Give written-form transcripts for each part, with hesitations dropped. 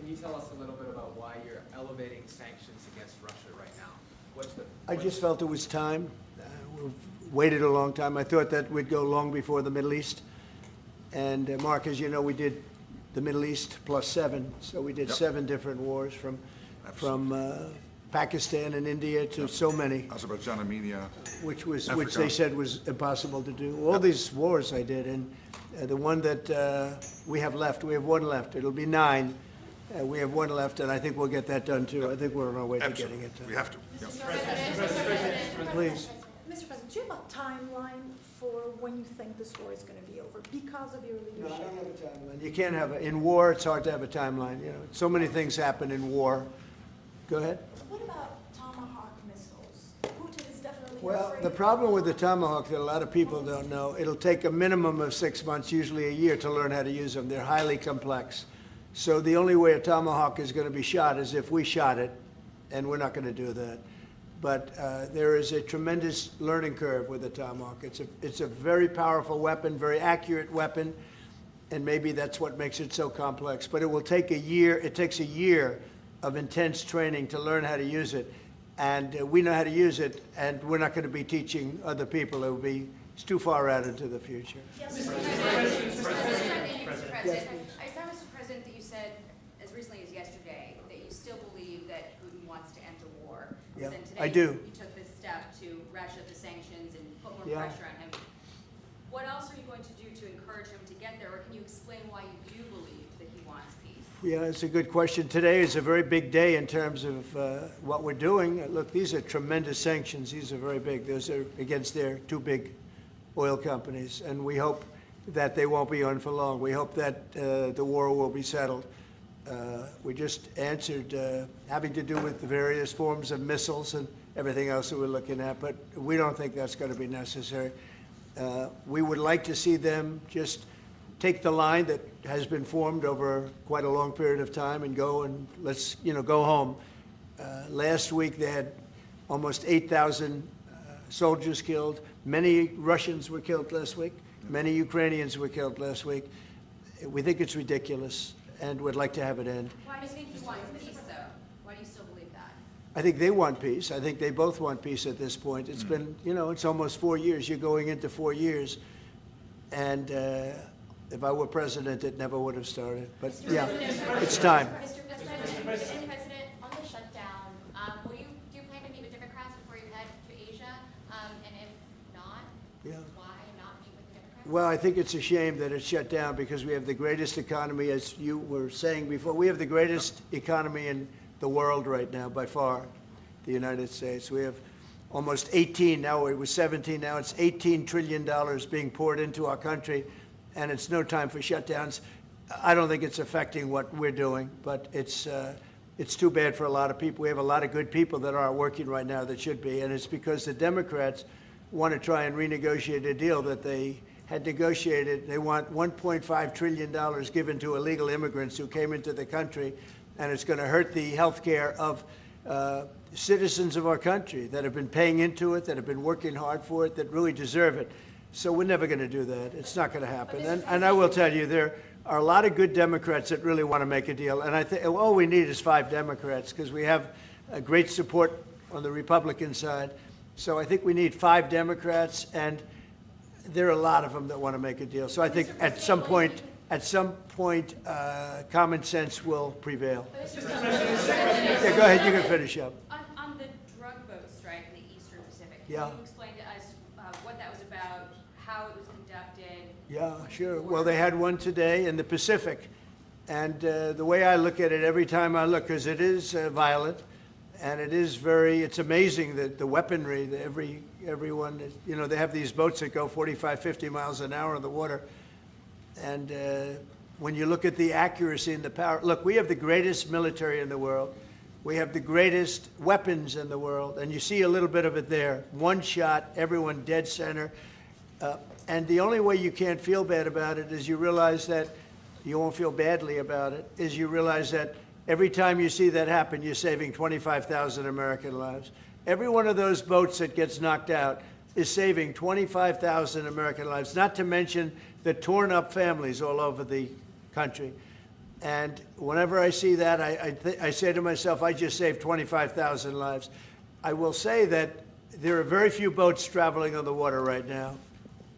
can you tell us a little bit about why you're elevating sanctions against Russia right now? I just felt it was time. We've waited a long time. I thought that we'd go long before the Middle East. And Mark, as you know, we did the Middle East plus 7. So we did 7 different wars from Pakistan and India to so many. Azerbaijan, Armenia. Which Africa. they said was impossible to do. All these wars I did, and the one that we have left, we have 1 left. It'll be 9. We have 1 left, and I think we'll get that done too. I think we're on our way to getting it done. We have to. Yeah. Please. Mr. President, do you have a timeline for when you think this war is going to be over because of your No, I leadership? don't have a timeline. You can't have in war. It's hard to have a timeline. You know, so many things happen in war. Go ahead. What about Tomahawk missiles? Putin is definitely Well, afraid. the problem with the Tomahawk that a lot of people don't know, it'll take a minimum of 6 months, usually a year, to learn how to use them. They're highly complex. So the only way a Tomahawk is going to be shot is if we shot it, and we're not going to do that. But there is a tremendous learning curve with the Tomahawk. It's a very powerful weapon, very accurate weapon, and maybe that's what makes it so complex. But it will take a year. It takes a year of intense training to learn how to use it. And we know how to use it, and we're not going to be teaching other people. It's too far out into the future. Yes, Mr. Mr. President, Yes, I saw, Mr. President, that you said as recently as yesterday that you still believe that Putin wants to end a war. Yeah, Then today I do. You took this step to ratchet the sanctions and put more Yeah. pressure on him. What else are you going to do to encourage him to get there, or can you explain why you do believe that he wants peace? Yeah, it's a good question. Today is a very big day in terms of what we're doing. Look, these are tremendous sanctions. These are very big. Those are against their 2 big oil companies, and we hope that they won't be on for long. We hope that the war will be settled. We just answered having to do with the various forms of missiles and everything else that we're looking at, but we don't think that's going to be necessary. We would like to see them just take the line that has been formed over quite a long period of time and go and let's go home. Last week they had almost 8,000 soldiers killed. Many Russians were killed last week. Many Ukrainians were killed last week. We think it's ridiculous, and would like to have it end. Why do you think he wants peace, though? Why do you still believe that? I think they want peace. I think they both want peace at this point. It's been, it's almost 4 years. You're going into 4 years. And if I were president, it never would have started. But yeah, it's time. Mr. President, on the shutdown, do you plan to meet with Democrats before you head to Asia? And if not, Yeah. why not meet with the Democrats? Well, I think it's a shame that it's shut down because we have the greatest economy, as you were saying before. We have the greatest economy in the world right now, by far, the United States. We have almost 18, now it was 17, now it's $18 trillion being poured into our country, and it's no time for shutdowns. I don't think it's affecting what we're doing, but it's too bad for a lot of people. We have a lot of good people that aren't working right now that should be, and it's because the Democrats want to try and renegotiate a deal that they had negotiated. They want $1.5 trillion given to illegal immigrants who came into the country, and it's going to hurt the health care of citizens of our country that have been paying into it, that have been working hard for it, that really deserve it. So we're never going to do that. It's not going to happen. And I will tell you, there are a lot of good Democrats that really want to make a deal. And I think all we need is 5 Democrats because we have a great support on the Republican side. So I think we need 5 Democrats, and there are a lot of them that want to make a deal. So I think at some point, common sense will prevail. Yeah, go ahead. You can finish up. On the drug boat strike in the Eastern Pacific, Yeah. can you explain to us what that was about, how it was conducted? Yeah, sure. Well, they had one today in the Pacific. And the way I look at it every time I look, because it is violent, and it's amazing that the weaponry, that everyone, they have these boats that go 45, 50 miles an hour in the water. And when you look at the accuracy and the power, look, we have the greatest military in the world. We have the greatest weapons in the world. And you see a little bit of it there. One shot, everyone dead center. And the only way you can't feel bad about it is you realize that you won't feel badly about it, is you realize that every time you see that happen, you're saving 25,000 American lives. Every one of those boats that gets knocked out is saving 25,000 American lives, not to mention the torn up families all over the country. And whenever I see that, I say to myself, I just saved 25,000 lives. I will say that there are very few boats traveling on the water right now.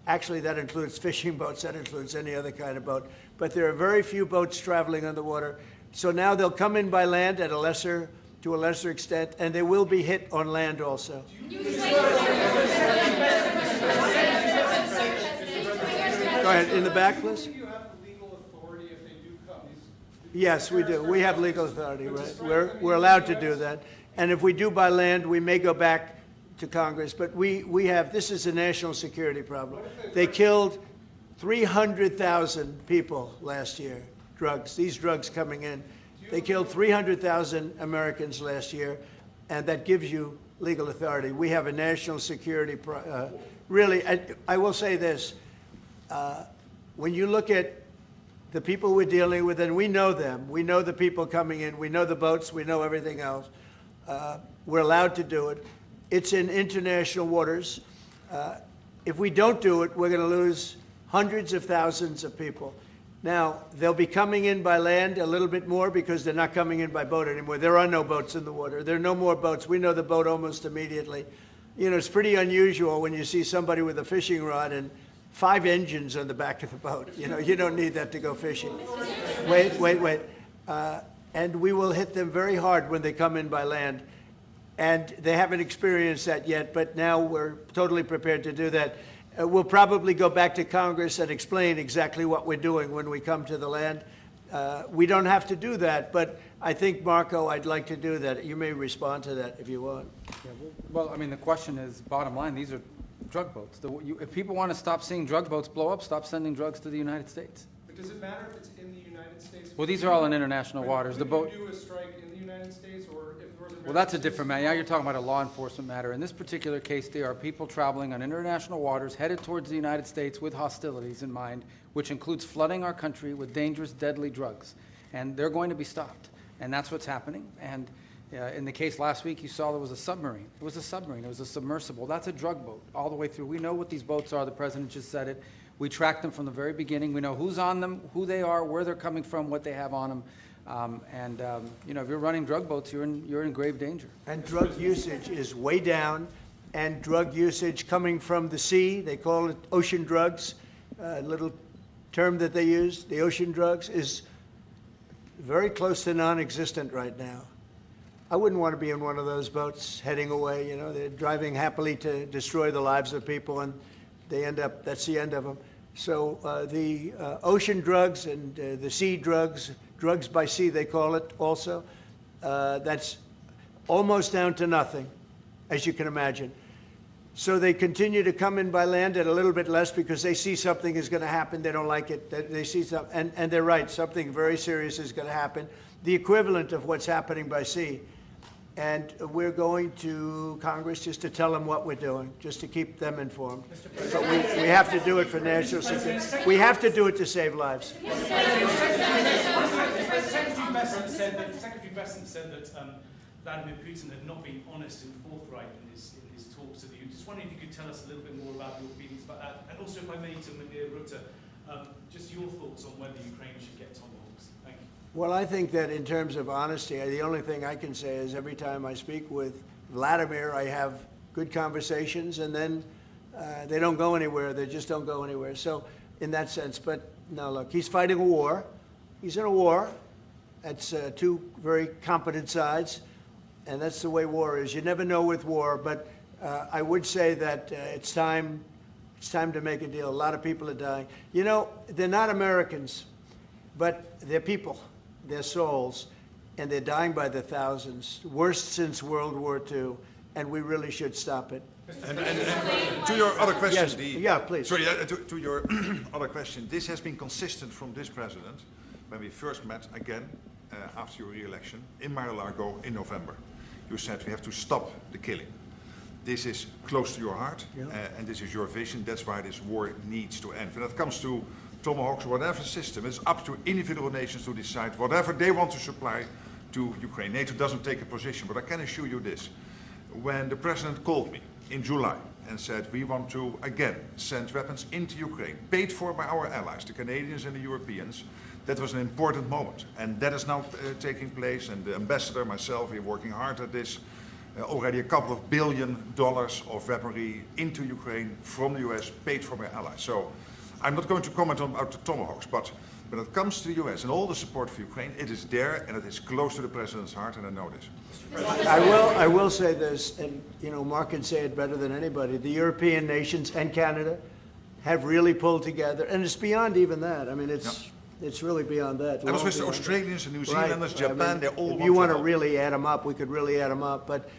Actually, that includes fishing boats, that includes any other kind of boat. But there are very few boats traveling on the water. So now they'll come in by land to a lesser extent, and they will be hit on land also. Can you explain to Go ahead, in the back, please. Do you have legal authority if they do come? Yes, we do. We have legal authority, right? We're allowed to do that. And if we do by land, we may go back to Congress. But we have, this is a national security problem. They killed 300,000 people last year, these drugs coming in. They killed 300,000 Americans last year, and that gives you legal authority. We have a national security, really, I will say this. When you look at the people we're dealing with, and we know them, we know the people coming in, we know the boats, we know everything else. We're allowed to do it. It's in international waters. If we don't do it, we're going to lose hundreds of thousands of people. Now, they'll be coming in by land a little bit more because they're not coming in by boat anymore. There are no boats in the water. There are no more boats. We know the boat almost immediately. You know, it's pretty unusual when you see somebody with a fishing rod and 5 engines on the back of the boat. You know, you don't need that to go fishing. Wait. And we will hit them very hard when they come in by land. And they haven't experienced that yet, but now we're totally prepared to do that. We'll probably go back to Congress and explain exactly what we're doing when we come to the land. We don't have to do that, but I think, Marco, I'd like to do that. You may respond to that if you want. Yeah, well, I mean, the question is, bottom line, these are drug boats. If people want to stop seeing drug boats blow up, stop sending drugs to the United States. But does it matter if it's in the United States? Well, these are all in international waters. The boat. Would you do a strike in the United States, or if Northern Well, that's a different matter. Now you're talking about a law enforcement matter. In this particular case, there are people traveling on international waters headed towards the United States with hostilities in mind, which includes flooding our country with dangerous, deadly drugs. And they're going to be stopped. And that's what's happening. And in the case last week, you saw there was a submarine. It was a submarine. It was a submersible. That's a drug boat all the way through. We know what these boats are. The president just said it. We track them from the very beginning. We know who's on them, who they are, where they're coming from, what they have on them. You know, if you're running drug boats, you're in grave danger. And drug usage is way down, and drug usage coming from the sea, they call it ocean drugs, a little term that they use, the ocean drugs, is very close to non-existent right now. I wouldn't want to be in one of those boats heading away, you know, they're driving happily to destroy the lives of people, and they end up, that's the end of them. So the ocean drugs and the sea drugs, drugs by sea they call it also, that's almost down to nothing, as you can imagine. So they continue to come in by land at a little bit less because they see something is going to happen. They don't like it. They see something, and they're right. Something very serious is going to happen. The equivalent of what's happening by sea. And we're going to Congress just to tell them what we're doing, just to keep them informed. But we have to do it for national security. We have to do it to save lives. Secretary Bessent said that Vladimir Putin had not been honest and forthright in his talks with you. Just wondering if you could tell us a little bit more about your feelings about that. And also, if I may, to Munir Rutte, just your thoughts on whether Ukraine should get tomahawks. Thank you. Well, I think that in terms of honesty, the only thing I can say is every time I speak with Vladimir, I have good conversations, and then they don't go anywhere. They just don't go anywhere. So in that sense, but no, look, he's fighting a war. He's in a war. That's two very competent sides, and that's the way war is. You never know with war, but I would say that it's time to make a deal. A lot of people are dying. You know, they're not Americans, but they're people. They're souls, and they're dying by the thousands, worst since World War II, and we really should stop it. And to your other question, Yes, yeah, please. Sorry, to your other question, this has been consistent from this president when we first met again after your re-election in Mar-a-Lago in November. You said we have to stop the killing. This is close to your heart, and this is your vision. That's why this war needs to end. When it comes to tomahawks, whatever system, it's up to individual nations to decide whatever they want to supply to Ukraine. NATO doesn't take a position, but I can assure you this. When the president called me in July and said we want to again send weapons into Ukraine, paid for by our allies, the Canadians and the Europeans, That was an important moment, and that is now taking place, and the ambassador, myself, we're working hard at this. Already a couple of $1 billion of weaponry into Ukraine from the US, paid from our allies. So I'm not going to comment on about the Tomahawks, but when it comes to the US and all the support for Ukraine, it is there and it is close to the President's heart, and I know this. I will say this, and Mark can say it better than anybody. The European nations and Canada have really pulled together, and it's beyond even that. I mean, it's really beyond that. I was long with the beyond that. Australians and New Right. Zealanders, I mean, Japan, they all if you want to help. really add them up, we could really add them up. But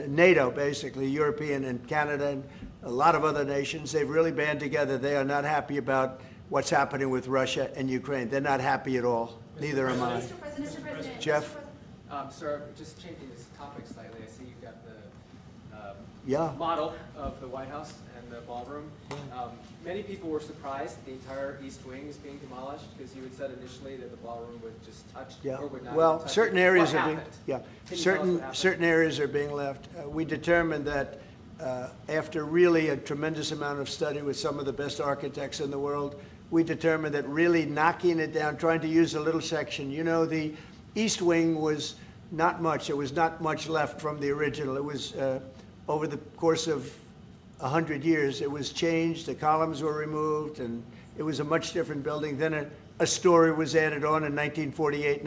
NATO, basically, European and Canada and a lot of other nations, they've really band together. They are not happy about what's happening with Russia and Ukraine. They're not happy at all. Neither am I. Mr. President. Jeff? Sir, just changing this topic slightly, I see you've got the Yeah. model of the White House and the ballroom. Many people were surprised the entire East Wing is being demolished, because you had said initially that the ballroom would just touch Yeah, or would not well, touch certain it. areas What are being, happened? yeah, Can you tell us certain, what happened? certain areas are being left. We determined that after really a tremendous amount of study with some of the best architects in the world, we determined that really knocking it down, trying to use a little section, the East Wing was not much. There was not much left from the original. It was, over the course of 100 years, it was changed, the columns were removed, and it was a much different building. Then a story was added on in 1948,